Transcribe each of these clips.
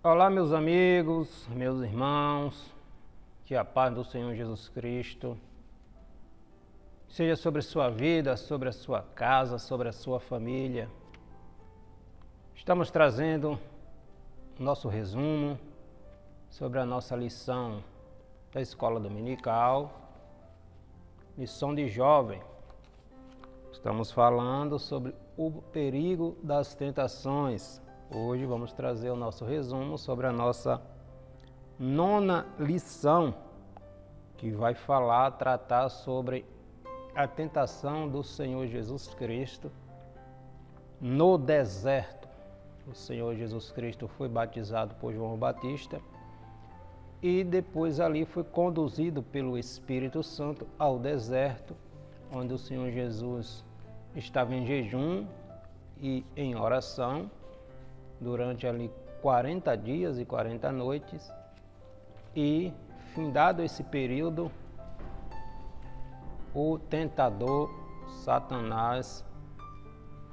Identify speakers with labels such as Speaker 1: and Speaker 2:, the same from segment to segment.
Speaker 1: Olá, meus amigos, meus irmãos, que a paz do Senhor Jesus Cristo seja sobre a sua vida, sobre a sua casa, sobre a sua família. Estamos trazendo nosso resumo sobre a nossa lição da Escola Dominical, lição de jovem. Estamos falando sobre o perigo das tentações. Hoje vamos trazer o nosso resumo sobre a nossa 9ª lição, que vai tratar sobre a tentação do Senhor Jesus Cristo no deserto. O Senhor Jesus Cristo foi batizado por João Batista e depois ali foi conduzido pelo Espírito Santo ao deserto, onde o Senhor Jesus estava em jejum e em oração durante ali 40 dias e 40 noites, e findado esse período, o tentador Satanás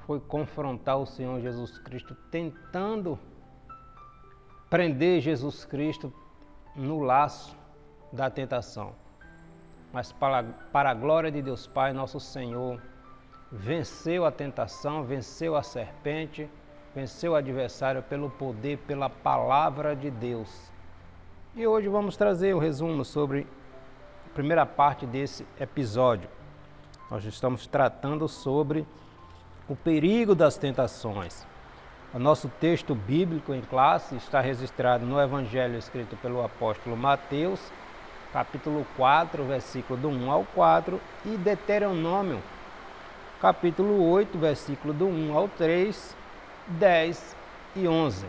Speaker 1: foi confrontar o Senhor Jesus Cristo, tentando prender Jesus Cristo no laço da tentação. Mas para a glória de Deus Pai, nosso Senhor venceu a tentação, venceu a serpente, venceu o adversário pelo poder, pela palavra de Deus. E hoje vamos trazer o resumo sobre a primeira parte desse episódio. Nós estamos tratando sobre o perigo das tentações. O nosso texto bíblico em classe está registrado no Evangelho escrito pelo apóstolo Mateus, capítulo 4, versículo do 1 ao 4, e Deuteronômio, capítulo 8, versículo do 1 ao 3, 10 e 11.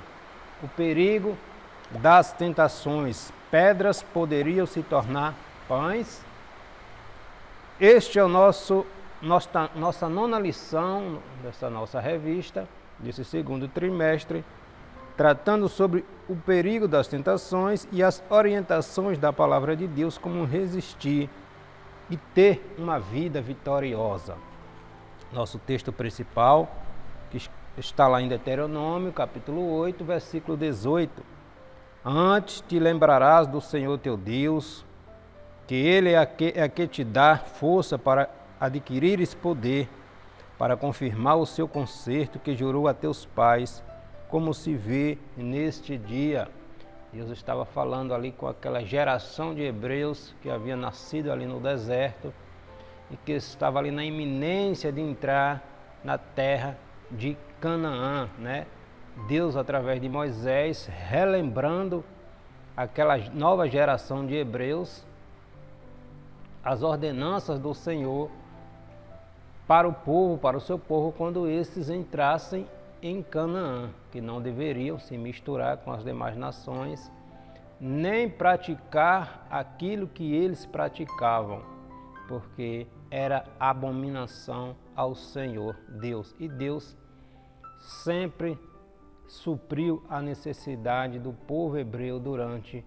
Speaker 1: O perigo das tentações. Pedras poderiam se tornar pães. Este é o nossa 9ª lição dessa nossa revista, desse segundo trimestre, tratando sobre o perigo das tentações e as orientações da palavra de Deus, como resistir e ter uma vida vitoriosa. Nosso texto principal, que está lá em Deuteronômio, capítulo 8, versículo 18. Antes te lembrarás do Senhor teu Deus, que Ele é que te dá força para adquirires poder, para confirmar o seu concerto que jurou a teus pais, como se vê neste dia. Deus estava falando ali com aquela geração de hebreus que havia nascido ali no deserto e que estava ali na iminência de entrar na terra de Canaã, né? Deus, através de Moisés, relembrando aquela nova geração de hebreus as ordenanças do Senhor para o povo, para o seu povo, quando estes entrassem em Canaã, que não deveriam se misturar com as demais nações, nem praticar aquilo que eles praticavam, porque era abominação ao Senhor Deus. E Deus sempre supriu a necessidade do povo hebreu durante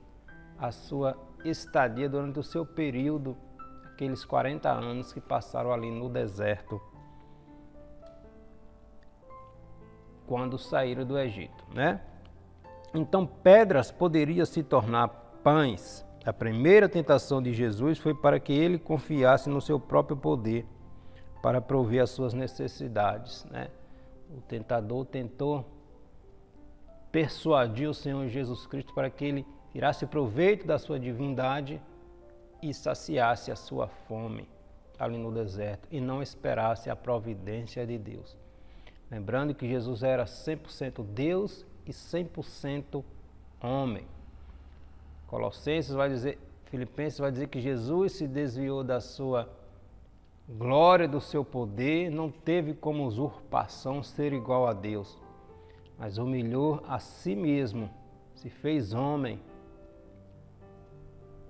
Speaker 1: a sua estadia, durante o seu período, aqueles 40 anos que passaram ali no deserto, quando saíram do Egito, né? Então, pedras poderiam se tornar pães. A primeira tentação de Jesus foi para que ele confiasse no seu próprio poder para prover as suas necessidades, né? O tentador tentou persuadir o Senhor Jesus Cristo para que ele tirasse proveito da sua divindade e saciasse a sua fome ali no deserto e não esperasse a providência de Deus. Lembrando que Jesus era 100% Deus e 100% homem. Filipenses vai dizer que Jesus se desviou da sua glória, do seu poder, não teve como usurpação ser igual a Deus, mas humilhou a si mesmo, se fez homem,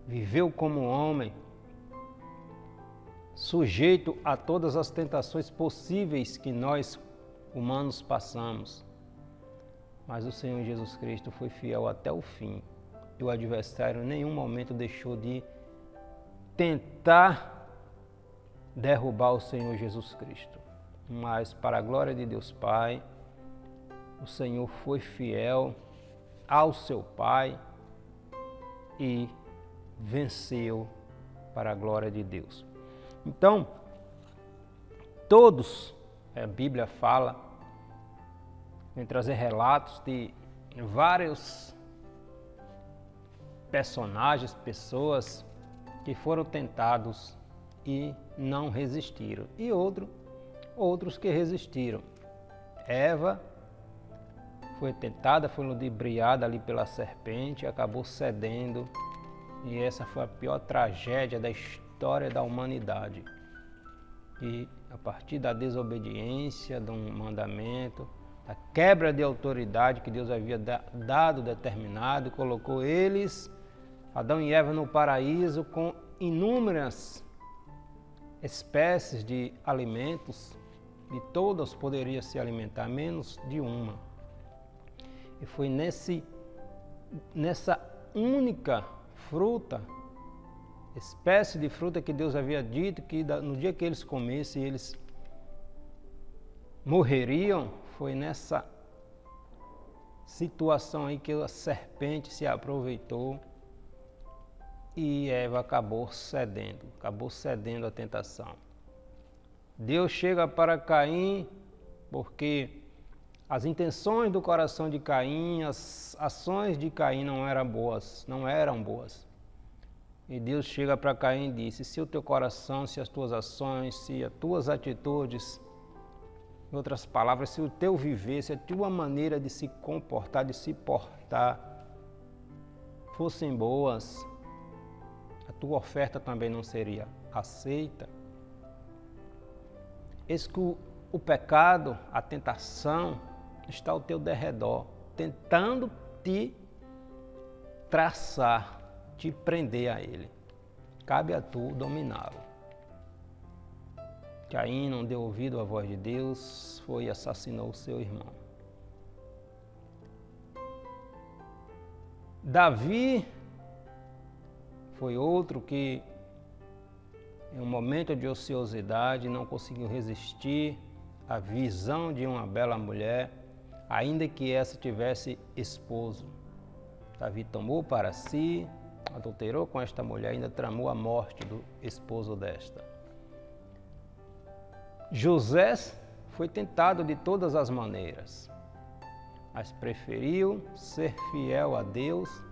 Speaker 1: viveu como homem, sujeito a todas as tentações possíveis que nós humanos passamos. Mas o Senhor Jesus Cristo foi fiel até o fim. E o adversário em nenhum momento deixou de tentar derrubar o Senhor Jesus Cristo. Mas, para a glória de Deus Pai, o Senhor foi fiel ao seu pai e venceu para a glória de Deus. Então, todos, a Bíblia fala, vem trazer relatos de vários personagens, pessoas que foram tentados e não resistiram. E outros que resistiram. Eva foi tentada, foi ludibriada ali pela serpente, acabou cedendo. E essa foi a pior tragédia da história da humanidade. E a partir da desobediência de um mandamento, a quebra de autoridade que Deus havia dado, determinado, e colocou eles, Adão e Eva, no paraíso com inúmeras espécies de alimentos, de todas poderiam se alimentar, menos de uma. E foi nessa única fruta, espécie de fruta que Deus havia dito que no dia que eles comessem eles morreriam, foi nessa situação aí que a serpente se aproveitou e Eva acabou cedendo à tentação. Deus chega para Caim porque as intenções do coração de Caim, as ações de Caim não eram boas. E Deus chega para Caim e disse: se o teu coração, se as tuas ações, se as tuas atitudes, em outras palavras, se o teu viver, se a tua maneira de se comportar, de se portar, fossem boas, a tua oferta também não seria aceita. Eis que o pecado, a tentação, está ao teu derredor, tentando te traçar, te prender a ele. Cabe a tu dominá-lo. Caim não deu ouvido à voz de Deus, foi e assassinou o seu irmão. Davi foi outro que, em um momento de ociosidade, não conseguiu resistir à visão de uma bela mulher, ainda que essa tivesse esposo. Davi tomou para si, adulterou com esta mulher, ainda tramou a morte do esposo desta. José foi tentado de todas as maneiras, mas preferiu ser fiel a Deus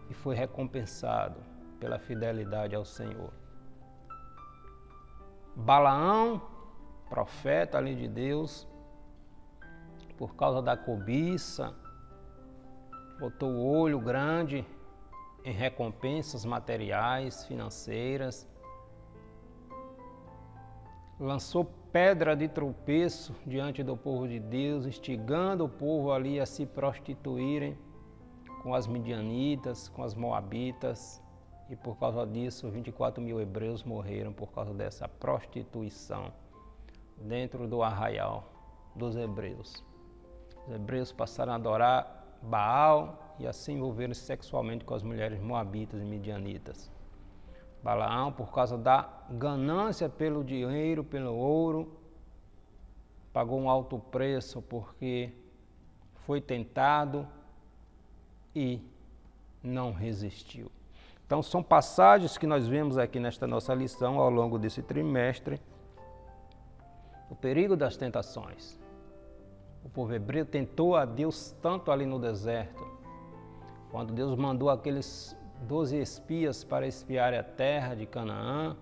Speaker 1: e foi recompensado pela fidelidade ao Senhor. Balaão, profeta ali de Deus, por causa da cobiça, botou o olho grande em recompensas materiais, financeiras, lançou pedra de tropeço diante do povo de Deus, instigando o povo ali a se prostituírem com as midianitas, com as moabitas, e por causa disso 24 mil hebreus morreram por causa dessa prostituição dentro do arraial dos hebreus. Os hebreus passaram a adorar Baal e assim envolveram-se sexualmente com as mulheres moabitas e midianitas. Balaão, por causa da ganância pelo dinheiro, pelo ouro, pagou um alto preço porque foi tentado e não resistiu. Então são passagens que nós vemos aqui nesta nossa lição ao longo desse trimestre. O perigo das tentações. O povo hebreu tentou a Deus tanto ali no deserto, quando Deus mandou aqueles 12 espias para espiar a terra de Canaã,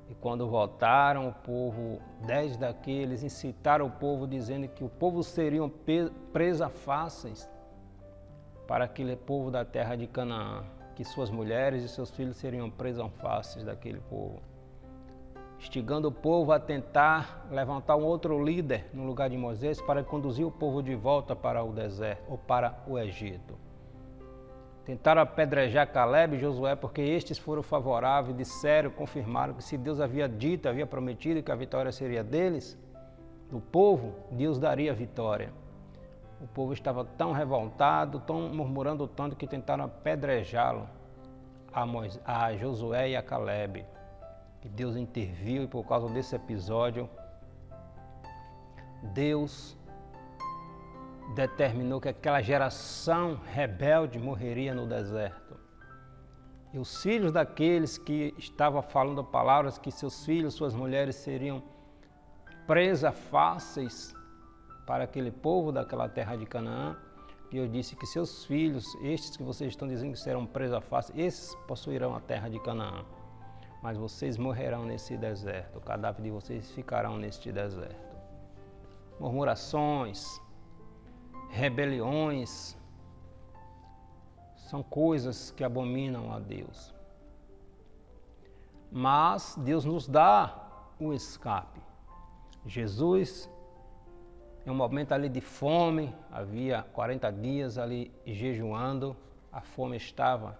Speaker 1: e quando voltaram, o povo, 10 daqueles, incitaram o povo dizendo que o povo seriam presa fáceis para aquele povo da terra de Canaã, que suas mulheres e seus filhos seriam presas fáceis daquele povo, instigando o povo a tentar levantar um outro líder no lugar de Moisés para conduzir o povo de volta para o deserto ou para o Egito. Tentaram apedrejar Caleb e Josué porque estes foram favoráveis, disseram, confirmaram que se Deus havia dito, havia prometido que a vitória seria deles, do povo, Deus daria a vitória. O povo estava tão revoltado, tão murmurando tanto que tentaram apedrejá-lo, a Josué e a Caleb. E Deus interviu e por causa desse episódio, Deus determinou que aquela geração rebelde morreria no deserto. E os filhos daqueles que estavam falando palavras que seus filhos, suas mulheres seriam presas fáceis para aquele povo daquela terra de Canaã. E eu disse que seus filhos, estes que vocês estão dizendo que serão presas fáceis, esses possuirão a terra de Canaã. Mas vocês morrerão nesse deserto, o cadáver de vocês ficarão neste deserto. Murmurações, rebeliões, são coisas que abominam a Deus. Mas Deus nos dá o escape. Jesus, em um momento ali de fome, havia 40 dias ali jejuando, a fome estava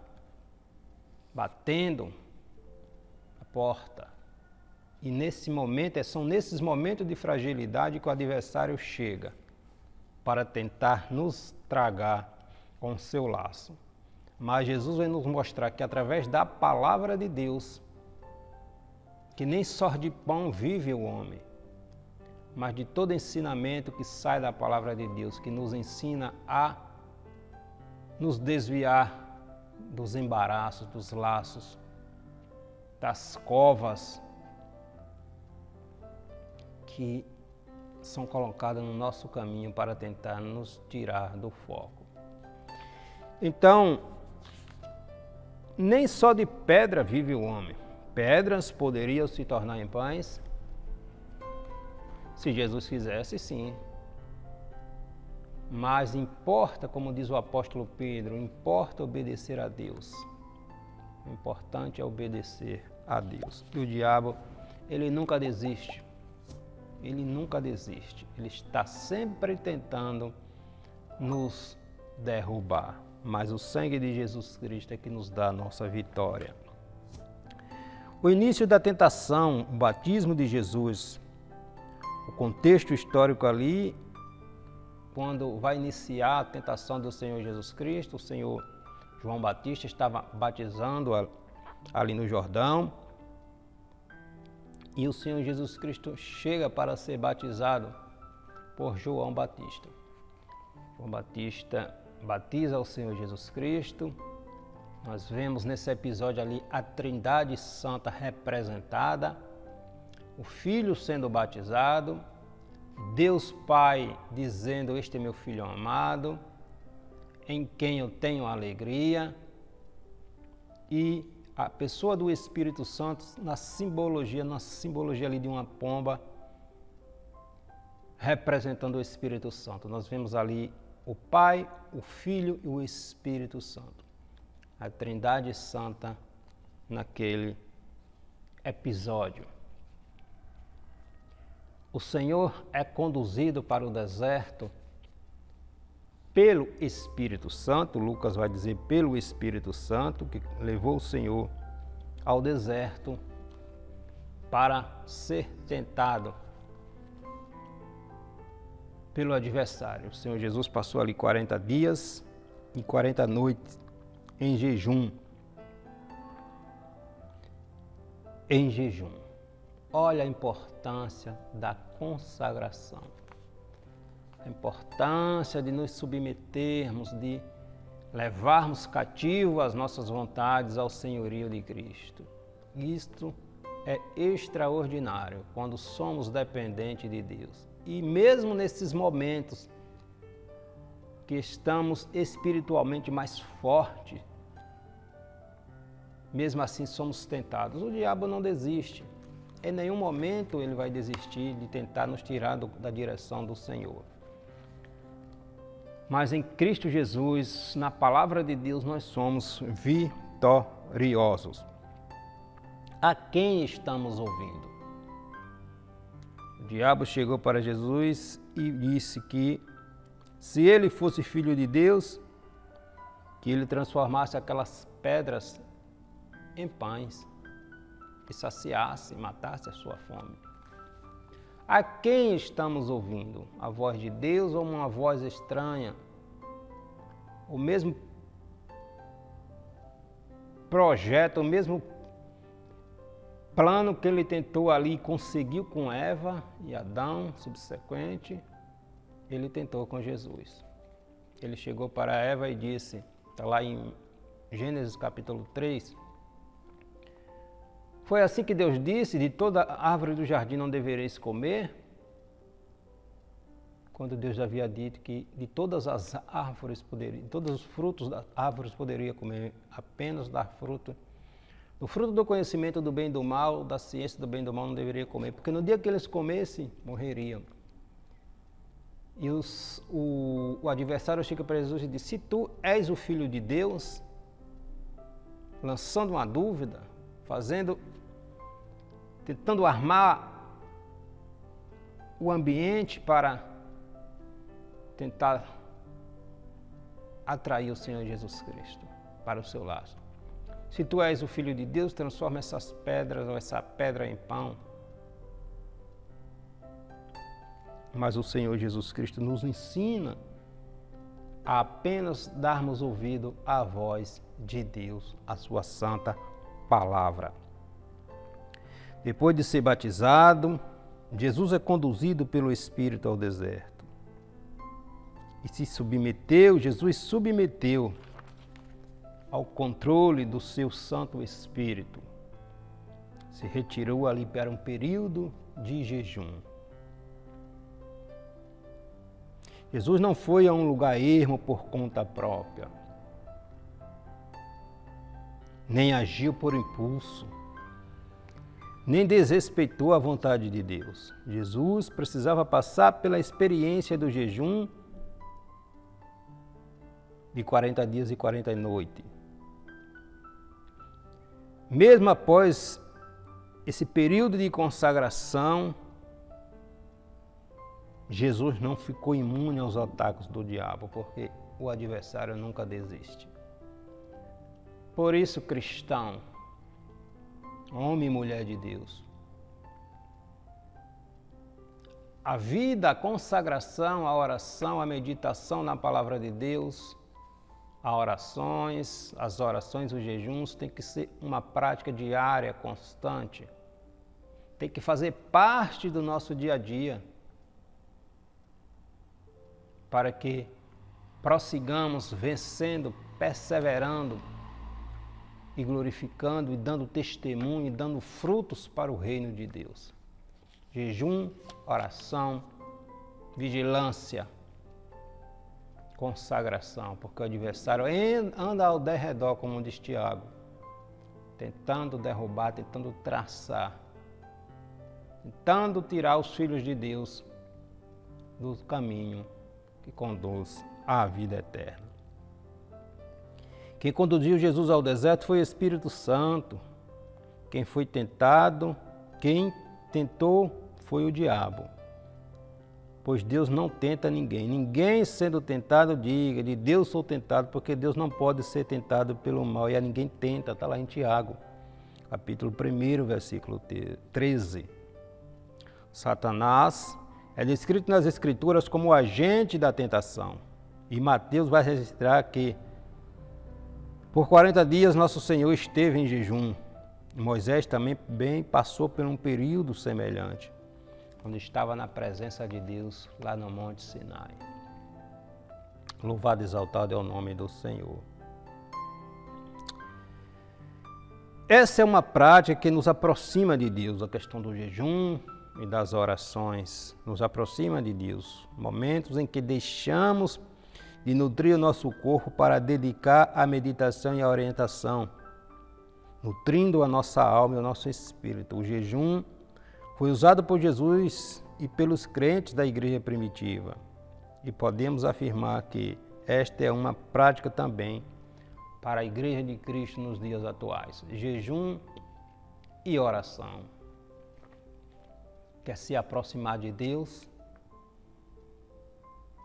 Speaker 1: batendo a porta. E nesse momento, são nesses momentos de fragilidade que o adversário chega para tentar nos tragar com o seu laço. Mas Jesus vai nos mostrar que através da palavra de Deus, que nem só de pão vive o homem, mas de todo ensinamento que sai da palavra de Deus, que nos ensina a nos desviar dos embaraços, dos laços, das covas que são colocadas no nosso caminho para tentar nos tirar do foco. Então, nem só de pedra vive o homem. Pedras poderiam se tornar em pães, se Jesus quisesse, sim. Mas importa, como diz o apóstolo Pedro, importa obedecer a Deus. O importante é obedecer a Deus. E o diabo, ele nunca desiste. Ele nunca desiste. Ele está sempre tentando nos derrubar. Mas o sangue de Jesus Cristo é que nos dá a nossa vitória. O início da tentação, o batismo de Jesus, o contexto histórico ali, quando vai iniciar a tentação do Senhor Jesus Cristo, o Senhor João Batista estava batizando ali no Jordão, e o Senhor Jesus Cristo chega para ser batizado por João Batista. João Batista batiza o Senhor Jesus Cristo. Nós vemos nesse episódio ali a Trindade Santa representada, o Filho sendo batizado, Deus Pai dizendo: este é meu Filho amado, em quem eu tenho alegria, e a pessoa do Espírito Santo na simbologia ali de uma pomba, representando o Espírito Santo. Nós vemos ali o Pai, o Filho e o Espírito Santo. A Trindade Santa naquele episódio. O Senhor é conduzido para o deserto pelo Espírito Santo. Lucas vai dizer pelo Espírito Santo, que levou o Senhor ao deserto para ser tentado pelo adversário. O Senhor Jesus passou ali 40 dias e 40 noites em jejum. Em jejum. Olha a importância da consagração. A importância de nos submetermos, de levarmos cativo as nossas vontades ao senhorio de Cristo. Isto é extraordinário quando somos dependentes de Deus. E mesmo nesses momentos que estamos espiritualmente mais fortes, mesmo assim somos tentados. O diabo não desiste. Em nenhum momento ele vai desistir de tentar nos tirar da direção do Senhor. Mas em Cristo Jesus, na palavra de Deus, nós somos vitoriosos. A quem estamos ouvindo? O diabo chegou para Jesus e disse que se ele fosse filho de Deus, que ele transformasse aquelas pedras em pães, que saciasse, matasse a sua fome. A quem estamos ouvindo? A voz de Deus ou uma voz estranha? O mesmo projeto, o mesmo plano que ele tentou ali e conseguiu com Eva e Adão, subsequente, ele tentou com Jesus. Ele chegou para Eva e disse, está lá em Gênesis capítulo 3, foi assim que Deus disse, de toda árvore do jardim não devereis comer, quando Deus havia dito que de todas as árvores poderiam, todos os frutos das árvores poderia comer, apenas do fruto do conhecimento do bem e do mal, da ciência do bem e do mal não deveria comer, porque no dia que eles comessem, morreriam. E o adversário chega para Jesus e diz, se tu és o Filho de Deus, lançando uma dúvida, tentando armar o ambiente para tentar atrair o Senhor Jesus Cristo para o seu lado. Se tu és o Filho de Deus, transforma essas pedras ou essa pedra em pão. Mas o Senhor Jesus Cristo nos ensina a apenas darmos ouvido à voz de Deus, a sua santa palavra. Depois de ser batizado, Jesus é conduzido pelo Espírito ao deserto. E Jesus submeteu ao controle do seu Santo Espírito. Se retirou ali para um período de jejum. Jesus não foi a um lugar ermo por conta própria, nem agiu por impulso, nem desrespeitou a vontade de Deus. Jesus precisava passar pela experiência do jejum de 40 dias e 40 noites. Mesmo após esse período de consagração, Jesus não ficou imune aos ataques do diabo, porque o adversário nunca desiste. Por isso, cristão, homem e mulher de Deus, a vida, a consagração, a oração, a meditação na palavra de Deus, as orações, os jejuns, tem que ser uma prática diária, constante. Tem que fazer parte do nosso dia a dia, para que prossigamos vencendo, perseverando e glorificando e dando testemunho e dando frutos para o reino de Deus. Jejum, oração, vigilância, consagração, porque o adversário anda ao derredor, como diz Tiago, tentando derrubar, tentando traçar, tentando tirar os filhos de Deus do caminho que conduz à vida eterna. Quem conduziu Jesus ao deserto foi o Espírito Santo. Quem tentou foi o diabo. Pois Deus não tenta ninguém. Ninguém sendo tentado, diga, de Deus sou tentado, porque Deus não pode ser tentado pelo mal. E a ninguém tenta, está lá em Tiago, capítulo 1, versículo 13. Satanás é descrito nas Escrituras como o agente da tentação. E Mateus vai registrar que por 40 dias nosso Senhor esteve em jejum. Moisés também passou por um período semelhante, quando estava na presença de Deus lá no Monte Sinai. Louvado e exaltado é o nome do Senhor. Essa é uma prática que nos aproxima de Deus, a questão do jejum e das orações, nos aproxima de Deus. Momentos em que deixamos de nutrir o nosso corpo para dedicar à meditação e à orientação, nutrindo a nossa alma e o nosso espírito. O jejum foi usado por Jesus e pelos crentes da igreja primitiva. E podemos afirmar que esta é uma prática também para a igreja de Cristo nos dias atuais. Jejum e oração. Quer se aproximar de Deus,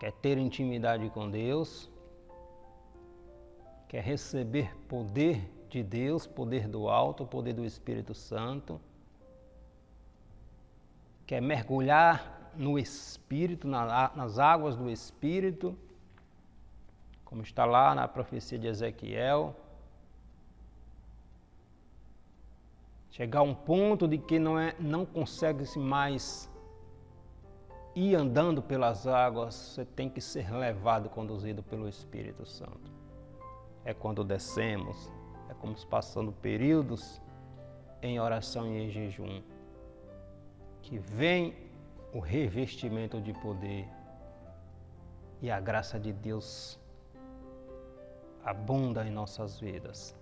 Speaker 1: quer ter intimidade com Deus, quer receber poder de Deus, poder do alto, poder do Espírito Santo, quer mergulhar no Espírito, nas águas do Espírito, como está lá na profecia de Ezequiel, chegar a um ponto de que não consegue mais ir andando pelas águas, você tem que ser levado, conduzido pelo Espírito Santo. É quando descemos, é como passando períodos em oração e em jejum, que vem o revestimento de poder e a graça de Deus abunda em nossas vidas.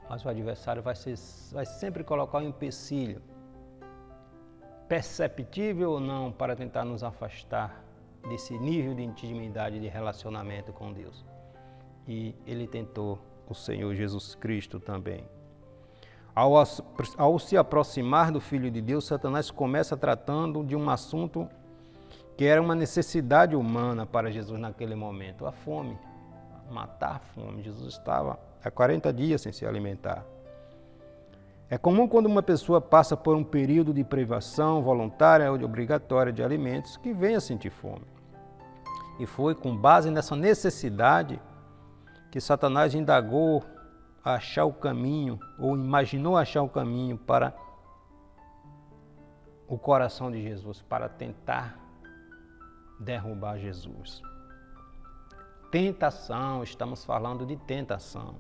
Speaker 1: Mas o adversário vai sempre colocar um empecilho, perceptível ou não, para tentar nos afastar desse nível de intimidade, de relacionamento com Deus. E ele tentou o Senhor Jesus Cristo também. Ao se aproximar do Filho de Deus, Satanás começa tratando de um assunto que era uma necessidade humana para Jesus naquele momento, a fome, matar a fome. Jesus estava há 40 dias sem se alimentar. É comum quando uma pessoa passa por um período de privação voluntária ou obrigatória de alimentos que venha a sentir fome. E foi com base nessa necessidade que Satanás indagou a achar o caminho, ou imaginou achar o caminho para o coração de Jesus, para tentar derrubar Jesus. Tentação, estamos falando de tentação.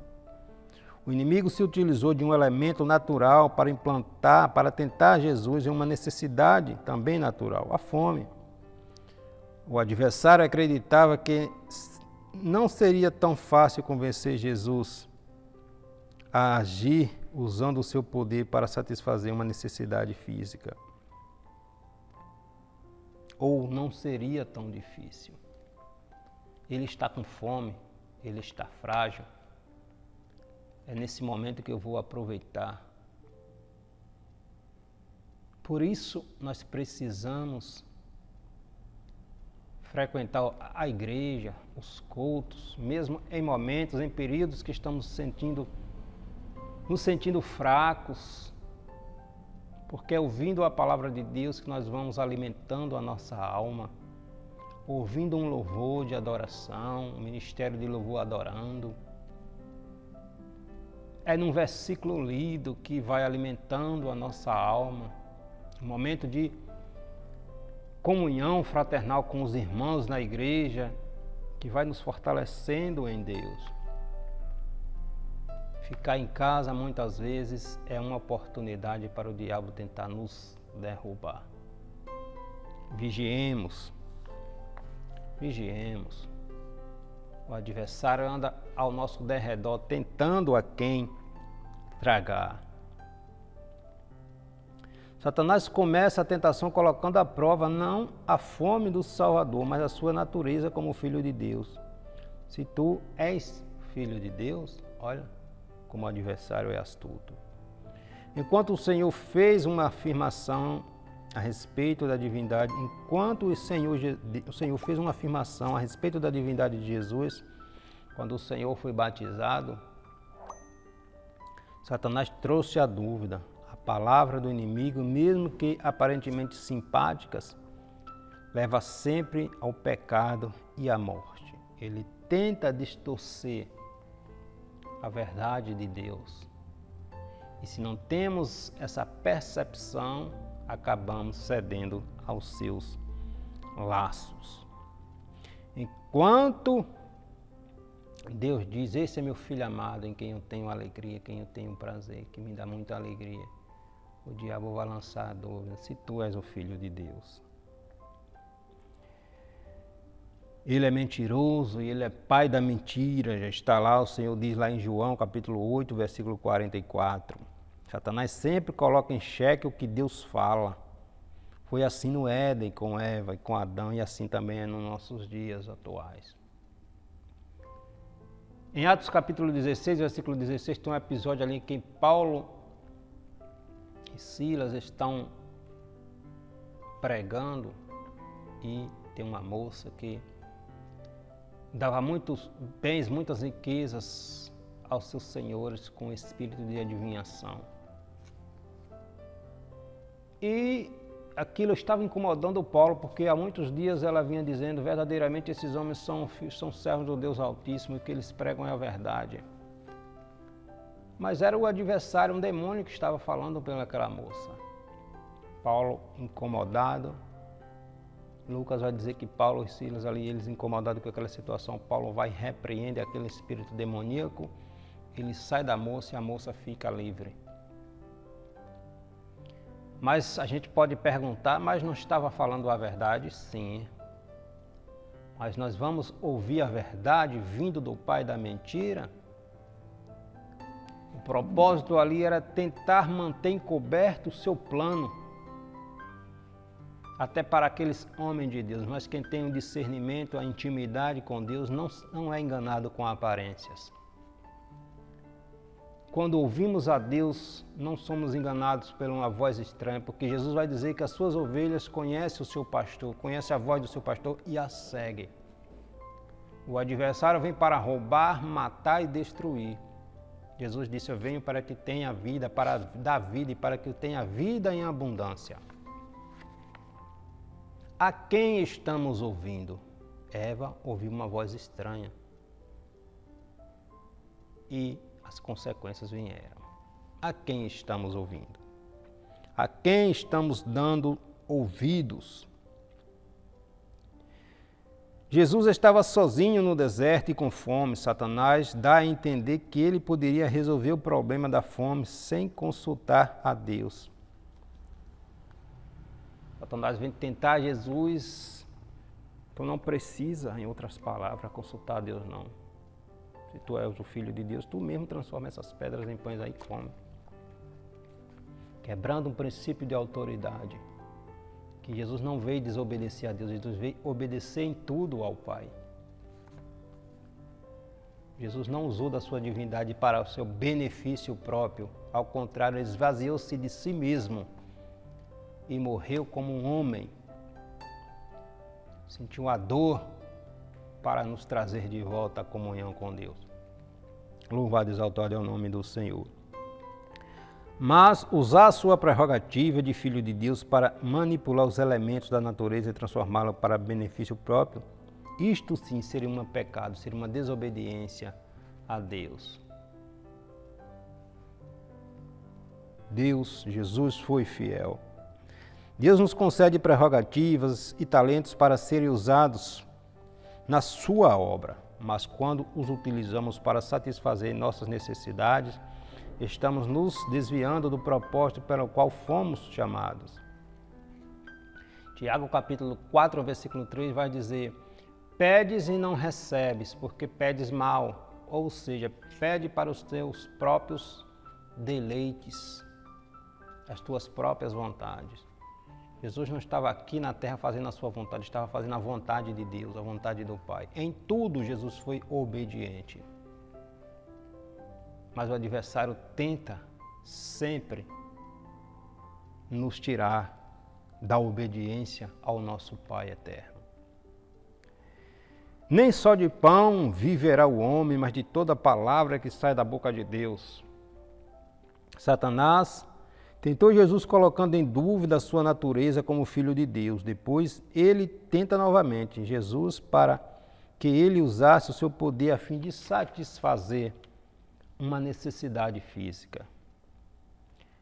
Speaker 1: O inimigo se utilizou de um elemento natural para tentar Jesus em uma necessidade também natural, a fome. O adversário acreditava que não seria tão fácil convencer Jesus a agir usando o seu poder para satisfazer uma necessidade física. Ou não seria tão difícil. Ele está com fome, ele está frágil. É nesse momento que eu vou aproveitar. Por isso, nós precisamos frequentar a igreja, os cultos, mesmo em momentos, em períodos que estamos nos sentindo fracos, porque é ouvindo a palavra de Deus que nós vamos alimentando a nossa alma, ouvindo um louvor de adoração, um ministério de louvor adorando. É num versículo lido que vai alimentando a nossa alma, um momento de comunhão fraternal com os irmãos na igreja, que vai nos fortalecendo em Deus. Ficar em casa muitas vezes é uma oportunidade para o diabo tentar nos derrubar. Vigiemos. Vigiemos. O adversário anda ao nosso derredor tentando a quem tragar. Satanás começa a tentação colocando à prova não a fome do Salvador, mas a sua natureza como filho de Deus. Se tu és filho de Deus, olha como o adversário é astuto. Enquanto o Senhor fez uma afirmação a respeito da divindade, o Senhor fez uma afirmação a respeito da divindade de Jesus, quando o Senhor foi batizado, Satanás trouxe a dúvida. A palavra do inimigo, mesmo que aparentemente simpáticas, leva sempre ao pecado e à morte. Ele tenta distorcer a verdade de Deus. E se não temos essa percepção, acabamos cedendo aos seus laços. Enquanto Deus diz, esse é meu filho amado, em quem eu tenho alegria, quem eu tenho prazer, que me dá muita alegria, o diabo vai lançar a dúvida, se tu és o filho de Deus. Ele é mentiroso e ele é pai da mentira, já está lá, o Senhor diz lá em João, capítulo 8, versículo 44. Satanás sempre coloca em xeque o que Deus fala. Foi assim no Éden, com Eva e com Adão, e assim também é nos nossos dias atuais. Em Atos capítulo 16, versículo 16, tem um episódio ali em que Paulo e Silas estão pregando e tem uma moça que dava muitos bens, muitas riquezas aos seus senhores com espírito de adivinhação. E aquilo estava incomodando o Paulo, porque há muitos dias ela vinha dizendo, verdadeiramente esses homens são servos do Deus Altíssimo e o que eles pregam é a verdade. Mas era o adversário, um demônio que estava falando pelaquela moça. Paulo incomodado. Lucas vai dizer que Paulo e Silas ali, eles incomodados com aquela situação, Paulo vai e repreende aquele espírito demoníaco, ele sai da moça e a moça fica livre. Mas a gente pode perguntar, mas não estava falando a verdade? Sim. Mas nós vamos ouvir a verdade vindo do pai da mentira? O propósito ali era tentar manter encoberto o seu plano, até para aqueles homens de Deus. Mas quem tem o discernimento, a intimidade com Deus, não é enganado com aparências. Quando ouvimos a Deus, não somos enganados por uma voz estranha, porque Jesus vai dizer que as suas ovelhas conhecem o seu pastor, conhecem a voz do seu pastor e a seguem. O adversário vem para roubar, matar e destruir. Jesus disse: eu venho para que tenha vida, para dar vida e para que tenha vida em abundância. A quem estamos ouvindo? Eva ouviu uma voz estranha. E as consequências vieram. A quem estamos ouvindo? A quem estamos dando ouvidos? Jesus estava sozinho no deserto e com fome. Satanás dá a entender que ele poderia resolver o problema da fome sem consultar a Deus. Satanás vem tentar Jesus. Tu não precisa, em outras palavras, consultar a Deus, não. Se tu és o Filho de Deus, tu mesmo transforma essas pedras em pães aí e come. Quebrando um princípio de autoridade. Que Jesus não veio desobedecer a Deus, Jesus veio obedecer em tudo ao Pai. Jesus não usou da sua divindade para o seu benefício próprio. Ao contrário, ele esvaziou-se de si mesmo e morreu como um homem. Sentiu a dor para nos trazer de volta à comunhão com Deus. Louvado e exaltado é o nome do Senhor. Mas usar a sua prerrogativa de Filho de Deus para manipular os elementos da natureza e transformá-la para benefício próprio, isto sim seria um pecado, seria uma desobediência a Deus. Jesus foi fiel. Deus nos concede prerrogativas e talentos para serem usados na sua obra, mas quando os utilizamos para satisfazer nossas necessidades, estamos nos desviando do propósito pelo qual fomos chamados. Tiago capítulo 4, versículo 3 vai dizer: pedes e não recebes, porque pedes mal, ou seja, pede para os teus próprios deleites, as tuas próprias vontades. Jesus não estava aqui na terra fazendo a sua vontade, estava fazendo a vontade de Deus, a vontade do Pai. Em tudo Jesus foi obediente. Mas o adversário tenta sempre nos tirar da obediência ao nosso Pai eterno. Nem só de pão viverá o homem, mas de toda palavra que sai da boca de Deus. Satanás tentou Jesus colocando em dúvida a sua natureza como Filho de Deus. Depois ele tenta novamente Jesus para que ele usasse o seu poder a fim de satisfazer uma necessidade física.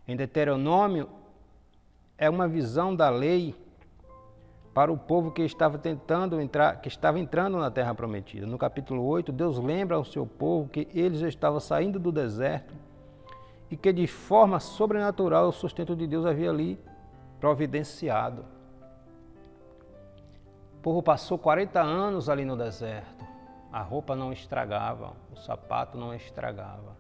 Speaker 1: Em Deuteronômio, é uma visão da lei para o povo que estava entrando na Terra Prometida. No capítulo 8, Deus lembra ao seu povo que eles estavam saindo do deserto e que de forma sobrenatural o sustento de Deus havia ali providenciado. O povo passou 40 anos ali no deserto. A roupa não estragava, o sapato não estragava.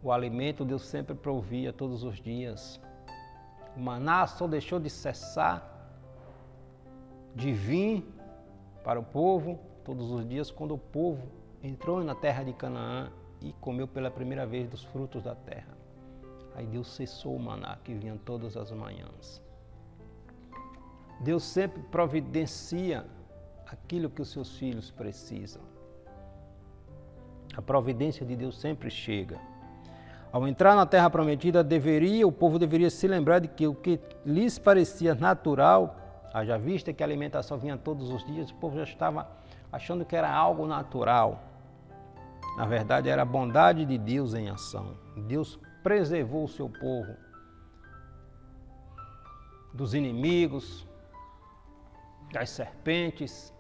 Speaker 1: O alimento Deus sempre provia todos os dias. O maná só deixou de cessar de vir para o povo todos os dias quando o povo entrou na terra de Canaã e comeu pela primeira vez dos frutos da terra. Aí Deus cessou o maná que vinha todas as manhãs. Deus sempre providencia aquilo que os seus filhos precisam. A providência de Deus sempre chega. Ao entrar na terra prometida, o povo deveria se lembrar de que o que lhes parecia natural, haja vista que a alimentação vinha todos os dias, o povo já estava achando que era algo natural. Na verdade, era a bondade de Deus em ação. Deus preservou o seu povo dos inimigos, das serpentes,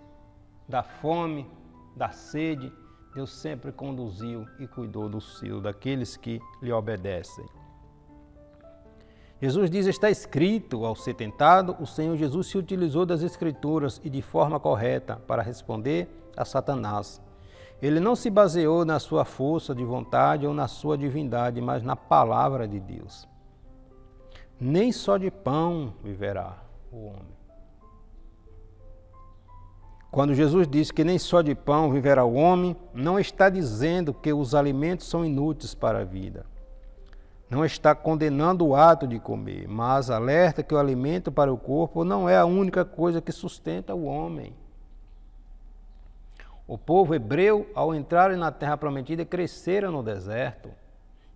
Speaker 1: da fome, da sede. Deus sempre conduziu e cuidou dos seus, daqueles que lhe obedecem. Jesus diz: está escrito. Ao ser tentado, o Senhor Jesus se utilizou das Escrituras e de forma correta para responder a Satanás. Ele não se baseou na sua força de vontade ou na sua divindade, mas na palavra de Deus. Nem só de pão viverá o homem. Quando Jesus diz que nem só de pão viverá o homem, não está dizendo que os alimentos são inúteis para a vida. Não está condenando o ato de comer, mas alerta que o alimento para o corpo não é a única coisa que sustenta o homem. O povo hebreu, ao entrarem na terra prometida, cresceram no deserto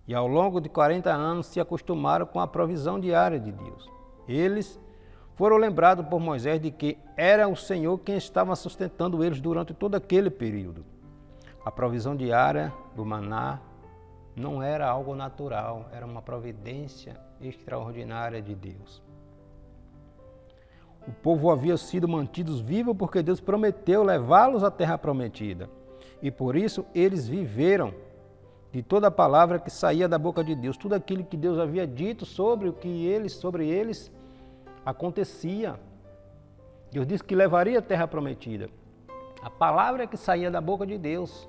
Speaker 1: e ao longo de 40 anos se acostumaram com a provisão diária de Deus. Eles foram lembrados por Moisés de que era o Senhor quem estava sustentando eles durante todo aquele período. A provisão diária do maná não era algo natural, era uma providência extraordinária de Deus. O povo havia sido mantidos vivos porque Deus prometeu levá-los à terra prometida. E por isso eles viveram de toda a palavra que saía da boca de Deus. Tudo aquilo que Deus havia dito sobre eles acontecia. Deus disse que levaria a terra prometida. A palavra que saía da boca de Deus.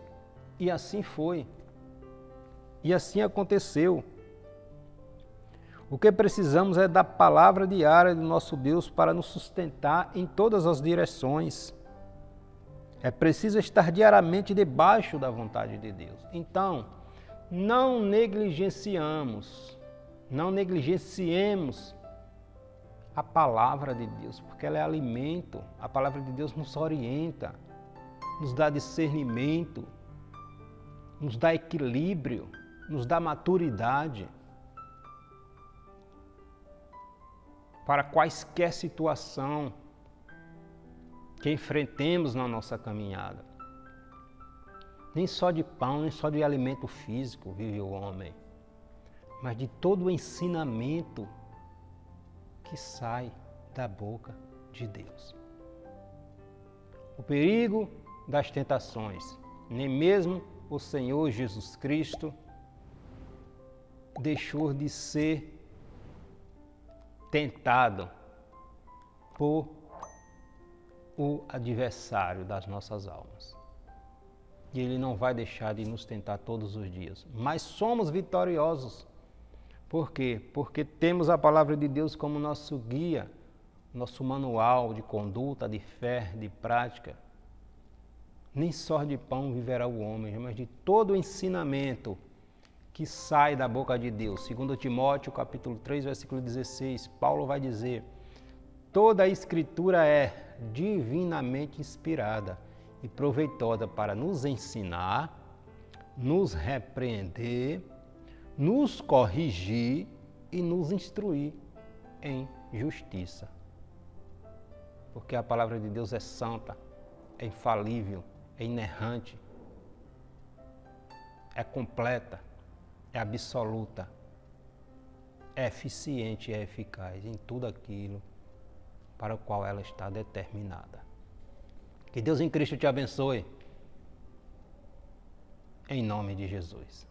Speaker 1: E assim foi. E assim aconteceu. O que precisamos é da palavra diária do nosso Deus para nos sustentar em todas as direções. É preciso estar diariamente debaixo da vontade de Deus. Então, não negligenciemos a palavra de Deus, porque ela é alimento. A palavra de Deus nos orienta, nos dá discernimento, nos dá equilíbrio, nos dá maturidade para quaisquer situação que enfrentemos na nossa caminhada. Nem só de pão, nem só de alimento físico vive o homem, mas de todo o ensinamento que sai da boca de Deus. O perigo das tentações. Nem mesmo o Senhor Jesus Cristo deixou de ser tentado por o adversário das nossas almas. E Ele não vai deixar de nos tentar todos os dias. Mas somos vitoriosos. Por quê? Porque temos a palavra de Deus como nosso guia, nosso manual de conduta, de fé, de prática. Nem só de pão viverá o homem, mas de todo o ensinamento que sai da boca de Deus. 2 Timóteo, capítulo 3, versículo 16, Paulo vai dizer: toda a Escritura é divinamente inspirada e proveitosa para nos ensinar, nos repreender, nos corrigir e nos instruir em justiça. Porque a palavra de Deus é santa, é infalível, é inerrante, é completa, é absoluta, é eficiente e é eficaz em tudo aquilo para o qual ela está determinada. Que Deus em Cristo te abençoe. Em nome de Jesus.